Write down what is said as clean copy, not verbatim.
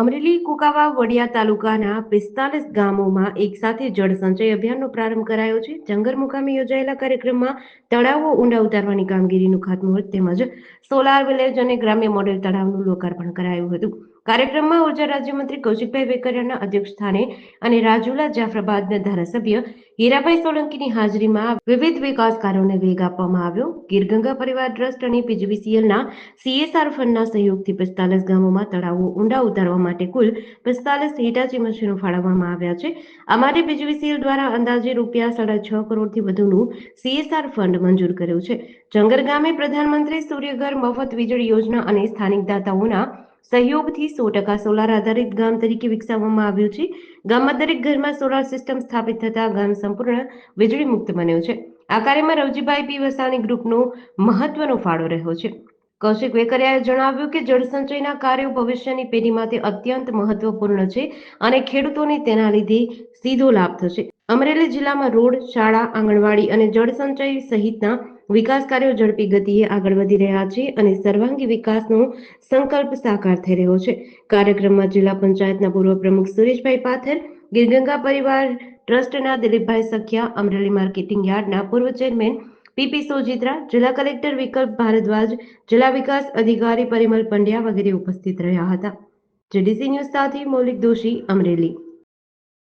અમરેલી કુકાવા વડિયા તાલુકાના 45 ગામોમાં એકસાથે જળ સંચય અભિયાનનો પ્રારંભ કરાયો છે. જંગર મુકામે યોજાયેલા કાર્યક્રમમાં તળાવો ઊંડા ઉતારવાની કામગીરીનું ખાતમુહૂર્ત તેમજ સોલાર વિલેજ અને ગ્રામ્ય મોડેલ તળાવનું લોકાર્પણ કરાયું હતું. કાર્યક્રમમાં ઉર્જા રાજ્યમંત્રી કૌશિકભાઈ વેકરિયાના અધ્યક્ષસ્થાને અને રાજુલા જાફરાબાદના ધારાસભ્ય હીરાભાઈ સોલંકીની હાજરીમાં વિવિધ વિકાસ કાર્યોને વેગ આપવામાં આવ્યો. ગીરગંગા પરિવાર ટ્રસ્ટ અને પીજીવીસીએલના CSR ફંડના સહયોગથી 45 ગામોમાં તળાવો ઊંડા ઉતારવા માટે કુલ 45 હિટાચી મશીનો ફાળવવામાં આવ્યા છે. આ માટે પીજીવીસીએલ દ્વારા અંદાજે ₹6.5 કરોડથી વધુનું CSR ફંડ મંજૂર કર્યું છે. જંગર ગામે પ્રધાનમંત્રી સૂર્યઘર મફત વીજળી યોજના અને સ્થાનિક દાતાઓના સહયોગથી 100% સોલાર આધારિત ગામ તરીકે વિકસાવવામાં આવ્યું છે. ગામમાં દરેક ઘરમાં સોલાર સિસ્ટમ સ્થાપિત થતા ગામ સંપૂર્ણ વીજળી મુક્ત બન્યું છે. આ કાર્યમાં રવજીભાઈ પી વસાણી ગ્રુપનો મહત્વનો ફાળો રહ્યો છે. કૌશિક વેકરિયાએ જણાવ્યું કે જળ સંચયના કાર્યો ભવિષ્યની પેઢી માટે અત્યંત મહત્વપૂર્ણ છે અને ખેડૂતોને તેના લીધે સીધો લાભ થશે. અમરેલી જિલ્લામાં રોડ, શાળા, આંગણવાડી અને જળ સંચય સહિતના વિકાસ કાર્યો ઝડપી ગતિએ આગળ વધી રહ્યા છે અને સર્વાંગી વિકાસનો સંકલ્પ સાકાર થઈ રહ્યો છે. કાર્યક્રમમાં જિલ્લા પંચાયતના પૂર્વ પ્રમુખ સુરેશભાઈ પાથર, ગીરગંગા પરિવાર ટ્રસ્ટના દિલીપભાઈ સખિયા, અમરેલી માર્કેટિંગ યાર્ડના પૂર્વ ચેરમેન PP સોજિત્રા, જિલ્લા કલેક્ટર વિકલ્પ ભારદ્વાજ, જિલ્લા વિકાસ અધિકારી પરિમલ પંડ્યા વગેરે ઉપસ્થિત રહ્યા હતા. JDC ન્યૂઝ સાથે મૌલિક દોશી, અમરેલી.